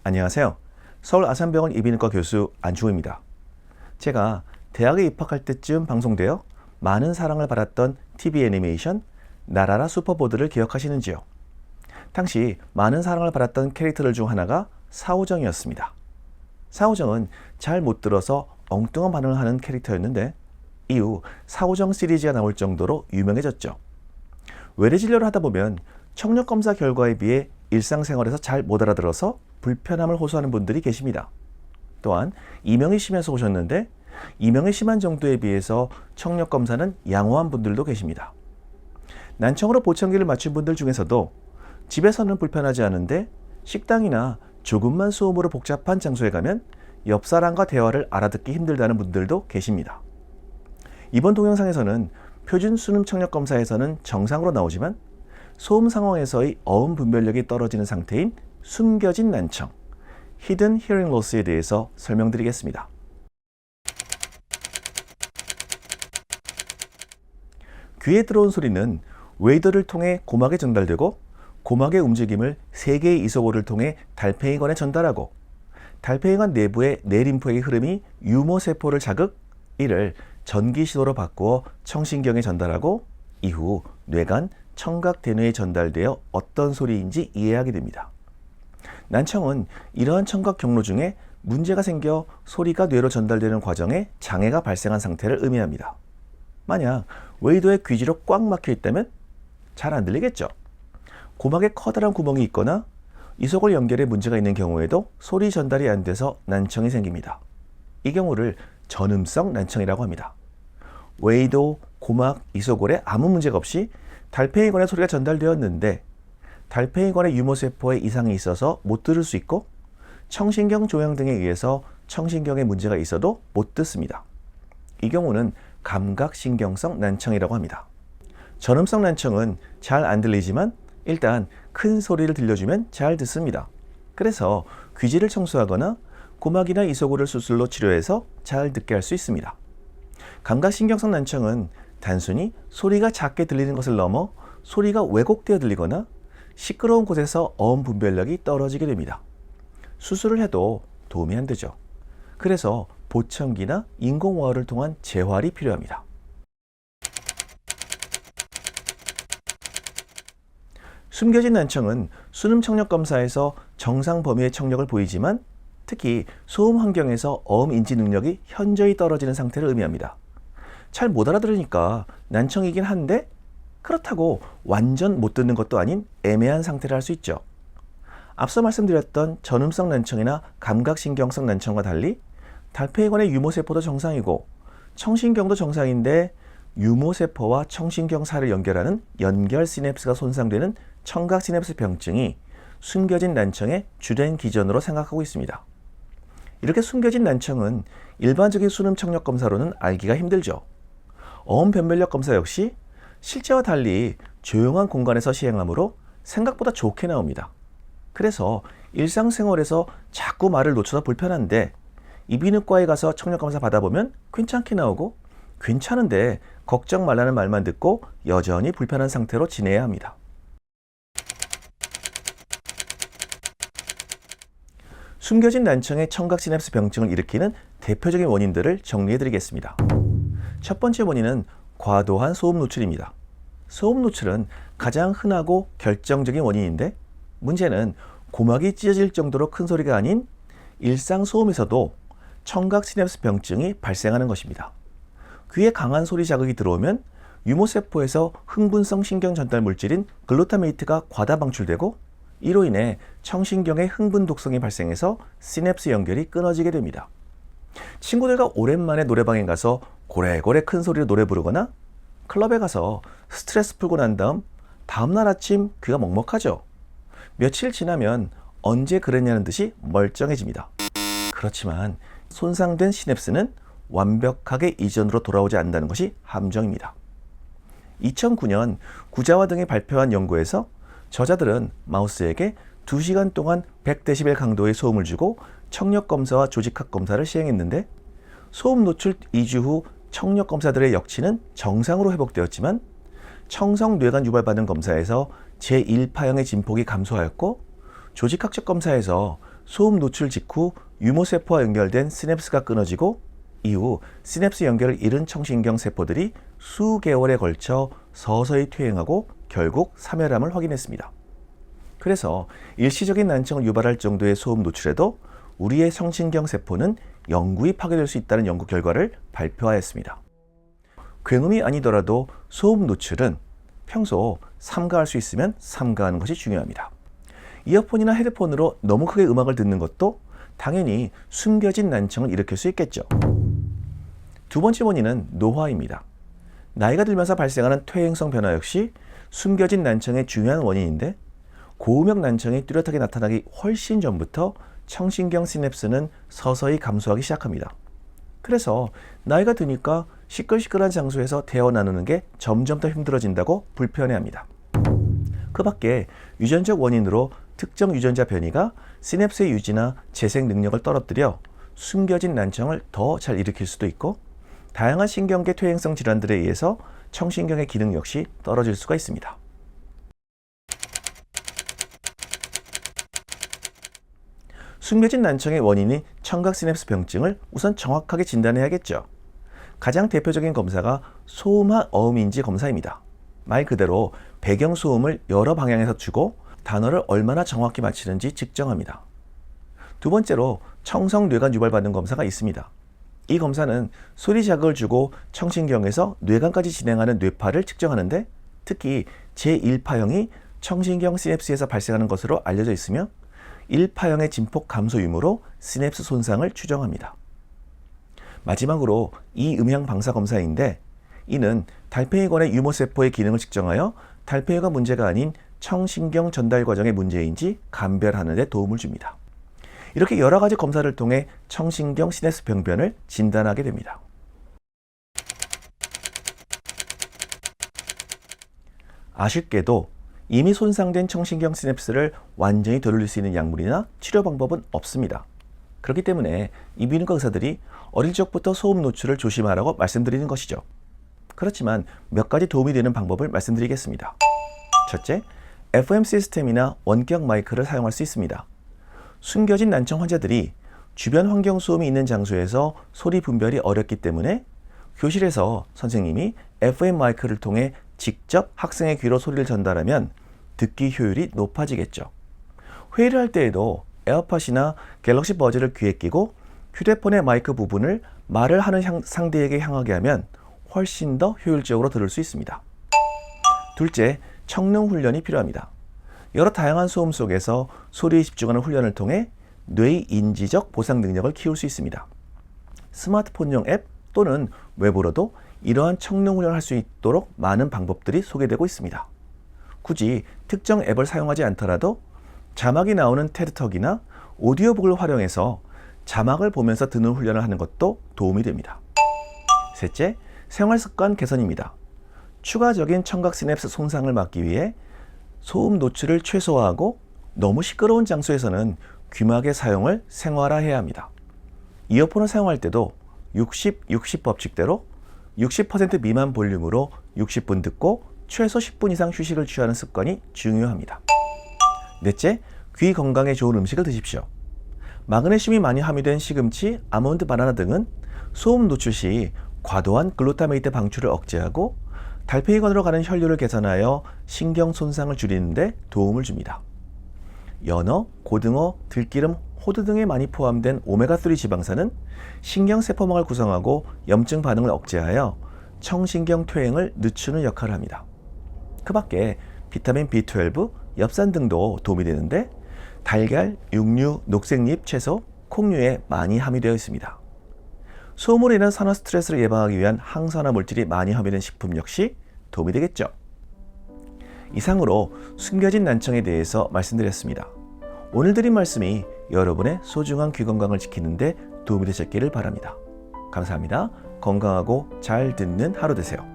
안녕하세요. 서울 아산병원 이비인후과 교수 안중호입니다. 제가 대학에 입학할 때쯤 방송되어 많은 사랑을 받았던 TV 애니메이션 나라라 슈퍼보드를 기억하시는지요? 당시 많은 사랑을 받았던 캐릭터들 중 하나가 사오정이었습니다. 사오정은 잘 못 들어서 엉뚱한 반응을 하는 캐릭터였는데 이후 사오정 시리즈가 나올 정도로 유명해졌죠. 외래 진료를 하다 보면 청력 검사 결과에 비해 일상생활에서 잘 못 알아들어서 불편함을 호소하는 분들이 계십니다. 또한 이명이 심해서 오셨는데 이명이 심한 정도에 비해서 청력 검사는 양호한 분들도 계십니다. 난청으로 보청기를 맞춘 분들 중에서도 집에서는 불편하지 않은데 식당이나 조금만 소음으로 복잡한 장소에 가면 옆 사람과 대화를 알아듣기 힘들다는 분들도 계십니다. 이번 동영상에서는 표준 수능 청력 검사에서는 정상으로 나오지만 소음 상황에서의 어음 분별력이 떨어지는 상태인 숨겨진 난청, Hidden Hearing Loss에 대해서 설명드리겠습니다. 귀에 들어온 소리는 웨이더를 통해 고막에 전달되고 고막의 움직임을 3개의 이소골을 통해 달팽이관에 전달하고 달팽이관 내부의 뇌림프의 흐름이 유모세포를 자극, 이를 전기 신호로 바꾸어 청신경에 전달하고 이후 뇌간, 청각대뇌에 전달되어 어떤 소리인지 이해하게 됩니다. 난청은 이러한 청각 경로 중에 문제가 생겨 소리가 뇌로 전달되는 과정에 장애가 발생한 상태를 의미합니다. 만약 웨이도의 귀지로 꽉 막혀 있다면 잘 안 들리겠죠. 고막에 커다란 구멍이 있거나 이소골 연결에 문제가 있는 경우에도 소리 전달이 안 돼서 난청이 생깁니다. 이 경우를 전음성 난청이라고 합니다. 웨이도, 고막, 이소골에 아무 문제가 없이 달팽이관에 소리가 전달되었는데 달팽이관의 유모세포에 이상이 있어서 못 들을 수 있고 청신경 조향 등에 의해서 청신경에 문제가 있어도 못 듣습니다. 이 경우는 감각신경성 난청이라고 합니다. 전음성 난청은 잘 안 들리지만 일단 큰 소리를 들려주면 잘 듣습니다. 그래서 귀지를 청소하거나 고막이나 이소골을 수술로 치료해서 잘 듣게 할 수 있습니다. 감각신경성 난청은 단순히 소리가 작게 들리는 것을 넘어 소리가 왜곡되어 들리거나 시끄러운 곳에서 어음 분별력이 떨어지게 됩니다. 수술을 해도 도움이 안 되죠. 그래서 보청기나 인공호흡을 통한 재활이 필요합니다. 숨겨진 난청은 수능 청력 검사에서 정상 범위의 청력을 보이지만 특히 소음 환경에서 어음 인지 능력이 현저히 떨어지는 상태를 의미합니다. 잘 못 알아들으니까 난청이긴 한데 그렇다고 완전 못 듣는 것도 아닌 애매한 상태를 할 수 있죠. 앞서 말씀드렸던 전음성 난청이나 감각신경성 난청과 달리 달팽이관의 유모세포도 정상이고 청신경도 정상인데 유모세포와 청신경 사이를 연결하는 연결 시냅스가 손상되는 청각 시냅스 병증이 숨겨진 난청의 주된 기전으로 생각하고 있습니다. 이렇게 숨겨진 난청은 일반적인 수능 청력 검사로는 알기가 힘들죠. 어음 변별력 검사 역시 실제와 달리 조용한 공간에서 시행하므로 생각보다 좋게 나옵니다. 그래서 일상생활에서 자꾸 말을 놓쳐서 불편한데 이비인후과에 가서 청력 검사 받아보면 괜찮게 나오고 괜찮은데 걱정 말라는 말만 듣고 여전히 불편한 상태로 지내야 합니다. 숨겨진 난청의 청각 시냅스 병증을 일으키는 대표적인 원인들을 정리해 드리겠습니다. 첫 번째 원인은 과도한 소음 노출입니다. 소음 노출은 가장 흔하고 결정적인 원인인데 문제는 고막이 찢어질 정도로 큰 소리가 아닌 일상 소음에서도 청각 시냅스 병증이 발생하는 것입니다. 귀에 강한 소리 자극이 들어오면 유모세포에서 흥분성 신경 전달 물질인 글루타메이트가 과다 방출되고 이로 인해 청신경의 흥분 독성이 발생해서 시냅스 연결이 끊어지게 됩니다. 친구들과 오랜만에 노래방에 가서 고래고래 큰 소리로 노래 부르거나 클럽에 가서 스트레스 풀고 난 다음날 아침 귀가 먹먹하죠. 며칠 지나면 언제 그랬냐는 듯이 멀쩡해집니다. 그렇지만 손상된 시냅스는 완벽하게 이전으로 돌아오지 않는다는 것이 함정입니다. 2009년 구자와 등이 발표한 연구에서 저자들은 마우스에게 2시간 동안 100dB 강도의 소음을 주고 청력 검사와 조직학 검사를 시행했는데 소음 노출 2주 후 청력 검사들의 역치는 정상으로 회복되었지만 청성 뇌관 유발 반응 검사에서 제1파형의 진폭이 감소하였고 조직학적 검사에서 소음 노출 직후 유모세포와 연결된 시냅스가 끊어지고 이후 시냅스 연결을 잃은 청신경 세포들이 수개월에 걸쳐 서서히 퇴행하고 결국 사멸함을 확인했습니다. 그래서 일시적인 난청을 유발할 정도의 소음 노출에도 우리의 청신경 세포는 영구히 파괴될 수 있다는 연구 결과를 발표하였습니다. 굉음이 아니더라도 소음 노출은 평소 삼가할 수 있으면 삼가하는 것이 중요합니다. 이어폰이나 헤드폰으로 너무 크게 음악을 듣는 것도 당연히 숨겨진 난청을 일으킬 수 있겠죠. 두 번째 원인은 노화입니다. 나이가 들면서 발생하는 퇴행성 변화 역시 숨겨진 난청의 중요한 원인인데 고음역 난청이 뚜렷하게 나타나기 훨씬 전부터 청신경 시냅스는 서서히 감소하기 시작합니다. 그래서 나이가 드니까 시끌시끌한 장소에서 대화 나누는 게 점점 더 힘들어진다고 불편해합니다. 그 밖에 유전적 원인으로 특정 유전자 변이가 시냅스의 유지나 재생 능력을 떨어뜨려 숨겨진 난청을 더 잘 일으킬 수도 있고 다양한 신경계 퇴행성 질환들에 의해서 청신경의 기능 역시 떨어질 수가 있습니다. 숨겨진 난청의 원인인 청각 시냅스 병증을 우선 정확하게 진단해야겠죠. 가장 대표적인 검사가 소음화 어음인지 검사입니다. 말 그대로 배경 소음을 여러 방향에서 주고 단어를 얼마나 정확히 맞히는지 측정합니다. 두 번째로 청성 뇌관 유발받는 검사가 있습니다. 이 검사는 소리 자극을 주고 청신경에서 뇌관까지 진행하는 뇌파를 측정하는데 특히 제1파형이 청신경 시냅스에서 발생하는 것으로 알려져 있으며 1파형의 진폭 감소 유무로 시냅스 손상을 추정합니다. 마지막으로 이 음향 방사 검사인데 이는 달팽이관의 유모세포의 기능을 측정하여 달팽이가 문제가 아닌 청신경 전달 과정의 문제인지 감별하는 데 도움을 줍니다. 이렇게 여러 가지 검사를 통해 청신경 시냅스 병변을 진단하게 됩니다. 아쉽게도 이미 손상된 청신경 시냅스를 완전히 되돌릴 수 있는 약물이나 치료 방법은 없습니다. 그렇기 때문에 이비인후과 의사들이 어릴 적부터 소음 노출을 조심하라고 말씀드리는 것이죠. 그렇지만 몇 가지 도움이 되는 방법을 말씀드리겠습니다. 첫째, FM 시스템이나 원격 마이크를 사용할 수 있습니다. 숨겨진 난청 환자들이 주변 환경 소음이 있는 장소에서 소리 분별이 어렵기 때문에 교실에서 선생님이 FM 마이크를 통해 직접 학생의 귀로 소리를 전달하면 듣기 효율이 높아지겠죠. 회의를 할 때에도 에어팟이나 갤럭시 버즈를 귀에 끼고 휴대폰의 마이크 부분을 말을 하는 상대에게 향하게 하면 훨씬 더 효율적으로 들을 수 있습니다. 둘째, 청능 훈련이 필요합니다. 여러 다양한 소음 속에서 소리에 집중하는 훈련을 통해 뇌의 인지적 보상 능력을 키울 수 있습니다. 스마트폰용 앱 또는 웹으로도 이러한 청능 훈련을 할 수 있도록 많은 방법들이 소개되고 있습니다. 굳이 특정 앱을 사용하지 않더라도 자막이 나오는 테드톡이나 오디오북을 활용해서 자막을 보면서 듣는 훈련을 하는 것도 도움이 됩니다. 셋째, 생활습관 개선입니다. 추가적인 청각 시냅스 손상을 막기 위해 소음 노출을 최소화하고 너무 시끄러운 장소에서는 귀마개 사용을 생활화해야 합니다. 이어폰을 사용할 때도 60-60 법칙대로 60% 미만 볼륨으로 60분 듣고 최소 10분 이상 휴식을 취하는 습관이 중요합니다. 넷째, 귀 건강에 좋은 음식을 드십시오. 마그네슘이 많이 함유된 시금치, 아몬드, 바나나 등은 소음 노출 시 과도한 글루타메이트 방출을 억제하고 달팽이관으로 가는 혈류를 개선하여 신경 손상을 줄이는 데 도움을 줍니다. 연어, 고등어, 들기름, 호두 등에 많이 포함된 오메가3 지방산은 신경세포막을 구성하고 염증 반응을 억제하여 청신경 퇴행을 늦추는 역할을 합니다. 그 밖에 비타민 B12, 엽산 등도 도움이 되는데 달걀, 육류, 녹색잎, 채소, 콩류에 많이 함유되어 있습니다. 소음으로 인한 산화 스트레스를 예방하기 위한 항산화 물질이 많이 함유된 식품 역시 도움이 되겠죠. 이상으로 숨겨진 난청에 대해서 말씀드렸습니다. 오늘 드린 말씀이 여러분의 소중한 귀 건강을 지키는 데 도움이 되셨기를 바랍니다. 감사합니다. 건강하고 잘 듣는 하루 되세요.